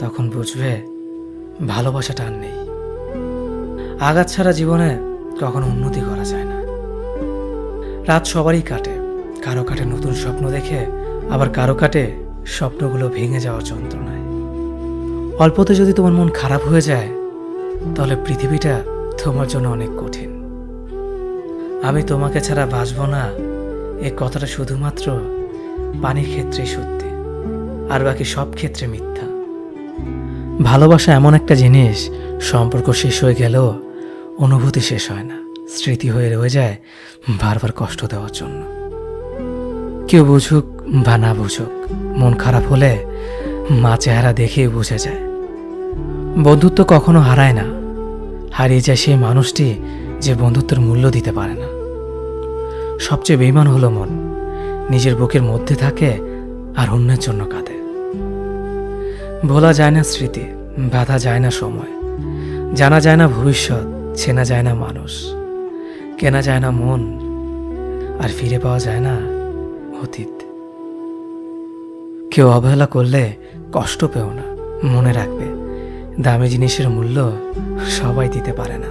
তখন বুঝবে ভালোবাসাটা আর নেই। আঘাত ছাড়া জীবনে কখনো উন্নতি করা যায় না। রাত সবারই কাটে, কারো কাটে নতুন স্বপ্ন দেখে, আবার কারো কাটে স্বপ্নগুলো ভেঙে যাওয়ার যন্ত্রণায়। অল্পতে যদি তোমার মন খারাপ হয়ে যায়, তাহলে পৃথিবীটা তোমার জন্য অনেক কঠিন। আমি তোমাকে ছাড়া বাঁচব না, এই কথাটা শুধুমাত্র পানির ক্ষেত্রে সত্যি, আর বাকি সব ক্ষেত্রে মিথ্যা। ভালোবাসা এমন একটা জিনিস, সম্পর্ক শেষ হয়ে গেলেও অনুভূতি শেষ হয় না, স্মৃতি হয়ে রয়ে যায় বারবার কষ্ট দেওয়ার জন্য। কেউ বুঝুক বা না বুঝুক, মন খারাপ হলে মা চেহারা দেখেই বুঝে যায়। বন্ধুত্ব কখনো হারায় না, হারিয়ে যায় সেই মানুষটি যে বন্ধুত্বের মূল্য দিতে পারে না। সবচেয়ে বেঈমান হলো মন, নিজের বুকের মধ্যে থাকে আর অন্যের জন্য কাঁদে। ভোলা যায় না স্মৃতি, বাধা যায় না সময়, জানা যায় না ভবিষ্যৎ, চেনা যায় না মানুষ, কেনা যায় না মন, আর ফিরে পাওয়া যায় না অতীত। কেউ অবহেলা করলে কষ্ট পেও না, মনে রাখবে দামি জিনিসের মূল্য সবাই দিতে পারে না।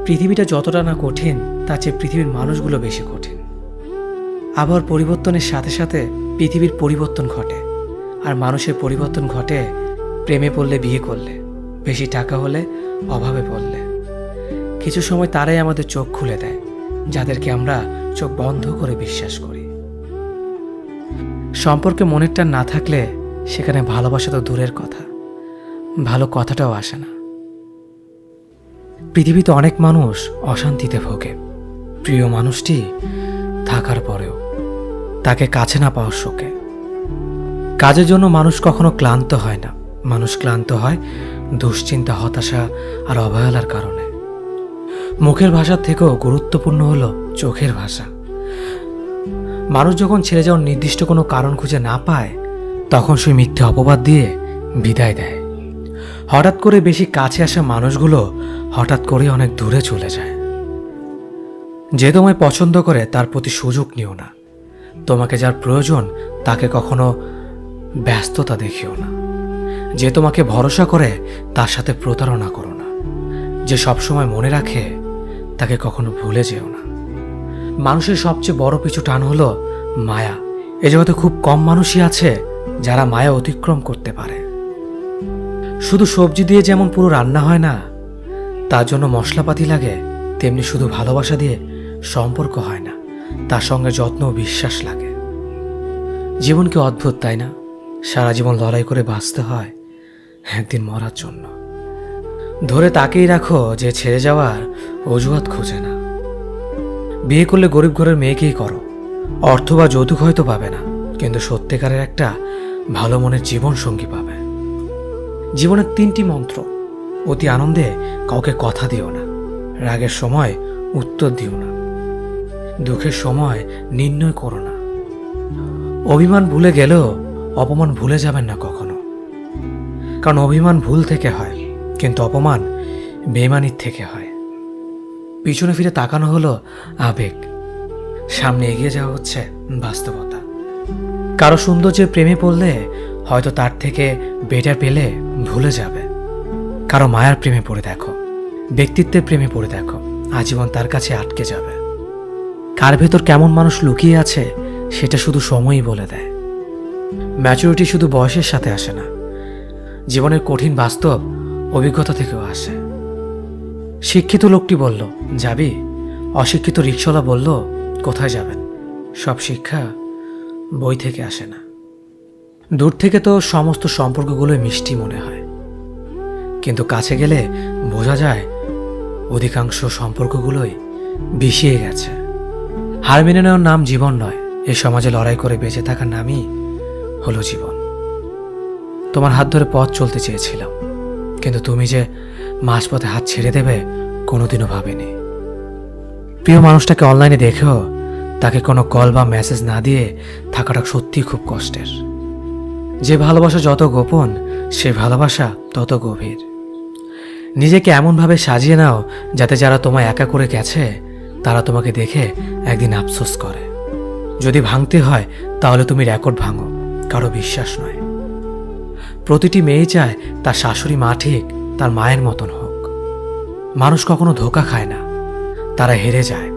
পৃথিবীটা যতটা না কঠিন, তার চেয়ে পৃথিবীর মানুষগুলো বেশি কঠিন। আবহাওয়ার পরিবর্তনের সাথে সাথে পৃথিবীর পরিবর্তন ঘটে, আর মানুষের পরিবর্তন ঘটে প্রেমে পড়লে, বিয়ে করলে, বেশি টাকা হলে, অভাবে পড়লে। কিছু সময় তারাই আমাদের চোখ খুলে দেয়, যাদেরকে আমরা চোখ বন্ধ করে বিশ্বাস করি। সম্পর্কে মনের টান না থাকলে সেখানে ভালোবাসা তো দূরের কথা, ভালো কথাটাও আসে না। পৃথিবীতে অনেক মানুষ অশান্তিতে ভোগে, প্রিয় মানুষটি থাকার পরেও তাকে কাছে না পাওয়ার শোকে। কাজের জন্য মানুষ কখনো ক্লান্ত হয় না, মানুষ ক্লান্ত হয় দুশ্চিন্তা, হতাশা আর অবহেলার কারণে। মুখের ভাষার থেকেও গুরুত্বপূর্ণ হলো চোখের ভাষা। মানুষ যখন ছেড়ে যাওয়ার নির্দিষ্ট কোনো কারণ খুঁজে না পায়, তখন সে মিথ্যে অপবাদ দিয়ে বিদায় দেয়। হঠাৎ করে বেশি কাছে আসা মানুষগুলো হঠাৎ করে অনেক দূরে চলে যায়। যে তোমায় পছন্দ করে তার প্রতি সুযোগ নিও না, তোমাকে যার প্রয়োজন তাকে কখনো ব্যস্ততা দেখিও না। যে তোমাকে ভরসা করে তার সাথে প্রতারণা করো না। যে সবসময় মনে রাখে তাকে কখনো ভুলে যেও না। মানুষের সবচেয়ে বড় পিছু টান হলো মায়া। এ জগতে খুব কম মানুষই আছে যারা মায়া অতিক্রম করতে পারে। শুধু সবজি দিয়ে যেমন পুরো রান্না হয় না, তার জন্য মশলাপাতি লাগে, তেমনি শুধু ভালোবাসা দিয়ে সম্পর্ক হয় না, তার সঙ্গে যত্ন ও বিশ্বাস লাগে। জীবন কি অদ্ভুত, তাই না? সারা জীবন লড়াই করে বাঁচতে হয় একদিন মরার জন্য। ধরে তাকেই রাখো যে ছেড়ে যাওয়ার অজুহাত খোঁজে না। বিয়ে করলে গরিব ঘরের মেয়েকেই করো, অর্থ বা যৌতুক হয়তো পাবে না, কিন্তু সত্যিকারের একটা ভালো মনের জীবন সঙ্গী পাবে। জীবনের 3টি মন্ত্র: অতি আনন্দে কাউকে কথা দিও না, রাগের সময় উত্তর দিও না, দুঃখের সময় নির্ণয় করো না। অভিমান ভুলে গেলেও অপমান ভুলে যাবেন না কখনো, কারণ অভিমান ভুল থেকে হয়, কিন্তু অপমান বেইমানির থেকে হয়। পিছনে ফিরে তাকানো হলো আবেগ, সামনে এগিয়ে যাওয়া হচ্ছে বাস্তবতা। কারো সৌন্দর্যের প্রেমে পড়লে হয়তো তার থেকে বেটার পেলে ভুলে যাবে। কারো মায়ার প্রেমে পড়ে দেখো, ব্যক্তিত্বের প্রেমে পড়ে দেখো, আজীবন তার কাছে আটকে যাবে। কার ভেতর কেমন মানুষ লুকিয়ে আছে সেটা শুধু সময়ই বলে দেয়। ম্যাচুরিটি শুধু বয়সের সাথে আসে না, জীবনের কঠিন বাস্তব অভিজ্ঞতা থেকেও আসে। শিক্ষিত লোকটি বলল, যাবি? অশিক্ষিত রিকশাওয়ালা বলল, কোথায় যাবেন? সব শিক্ষা বই থেকে আসে না। দূর থেকে তো সমস্ত সম্পর্কগুলোই মিষ্টি মনে হয়, কিন্তু কাছে গেলে বোঝা যায় অধিকাংশ সম্পর্কগুলোই বিষিয়ে গেছে। হার মেনে নেওয়ার নাম জীবন নয়, এই সমাজে লড়াই করে বেঁচে থাকার নামই হলো জীবন। তোমার হাত ধরে পথ চলতে চেয়েছিলাম, কিন্তু তুমি যে মাঝপথে হাত ছেড়ে দেবে কোনোদিনও ভাবিনি। প্রিয় মানুষটাকে অনলাইনে দেখেও তাকে কোনো কল বা মেসেজ না দিয়ে থাকাটা সত্যিই খুব কষ্টের। যে ভালোবাসা যত গোপন, সে ভালোবাসা তত গভীর। নিজেকে এমনভাবে সাজিয়ে নাও যাতে যারা তোমায় একা করে গেছে তারা তোমাকে দেখে একদিন আফসোস করে। যদি ভাঙতে হয় তাহলে তুমি রেকর্ড ভাঙো, কারো বিশ্বাস নয়। প্রতিটি মেয়ে চায় তার শাশুড়ি মা ঠিক তার মায়ের মতন হোক। মানুষ কখনো ধোঁকা খায় না, তারা হেরে যায়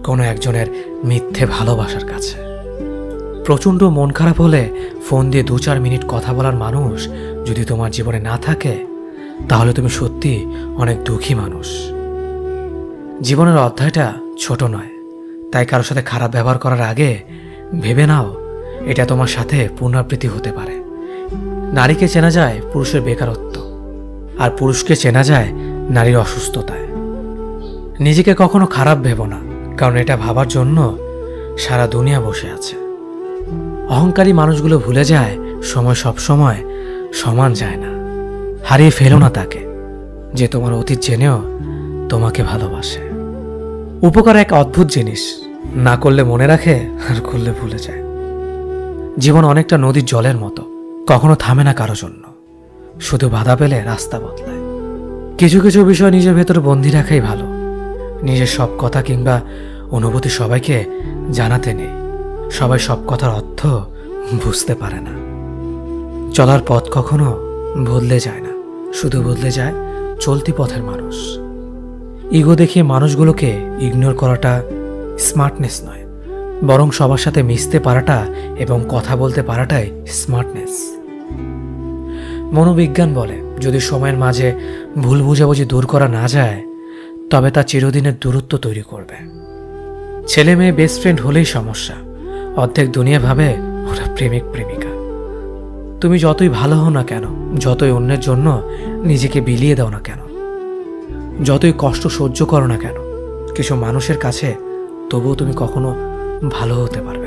কোনো একজনের মিথ্যে ভালোবাসার কাছে। প্রচণ্ড মন খারাপ হলে ফোন দিয়ে 2-4 মিনিট কথা বলার মানুষ যদি তোমার জীবনে না থাকে, তাহলে তুমি সত্যি অনেক দুঃখী মানুষ। জীবনের অধ্যায়টা ছোট নয়, তাই কারোর সাথে খারাপ ব্যবহার করার আগে ভেবে নাও এটা তোমার সাথে পুনরাবৃত্তি হতে পারে। নারীকে চেনা যায় পুরুষের বেকারত্ব, আর পুরুষকে চেনা যায় নারীর অসুস্থতায়। নিজেকে কখনো খারাপ ভেবো না, কারণ এটা ভাবার জন্য সারা দুনিয়া বসে আছে। অহংকারী মানুষগুলো ভুলে যায় সময় সব সময় সমান যায় না। হারিয়ে ফেলো না তাকে যে তোমার অতীত জেনেও তোমাকে ভালোবাসে। উপকার এক অদ্ভুত জিনিস, না করলে মনে রাখে আর করলে ভুলে যায়। জীবন অনেকটা নদীর জলের মতো, কখনো থামে না কারো জন্য, শুধু বাধা পেলে রাস্তা বদলায়। কিছু কিছু বিষয় নিজের ভেতরে বন্দি রাখাই ভালো। নিজের সব কথা কিংবা অনুভূতি সবাইকে জানাতে নেই। সবাই সব কথার অর্থ বুঝতে পারে না। চলার পথ কখনো বদলে যায় না, শুধু বদলে যায় চলতি পথের মানুষ। ইগো দেখিয়ে মানুষগুলোকে ইগনোর করাটা স্মার্টনেস নয়, বরং সবার সাথে মিশতে পারাটা এবং কথা বলতে পারাটাই স্মার্টনেস। মনোবিজ্ঞান বলে যদি সময়ের মাঝে ভুল বুঝাবুঝি দূর করা না যায়, তবে তা চিরদিনের দূরত্ব তৈরি করবে। ছেলে মেয়ে বেস্ট ফ্রেন্ড হলেই সমস্যা, অর্ধেক দুনিয়া ভাবে ওরা প্রেমিক প্রেমিকা। তুমি যতই ভালো হও না কেন, যতই অন্যের জন্য নিজেকে বিলিয়ে দাও না কেন, যতই কষ্ট সহ্য করো না কেন, কিছু মানুষের কাছে তবুও তুমি কখনো ভালো হতে পারবে।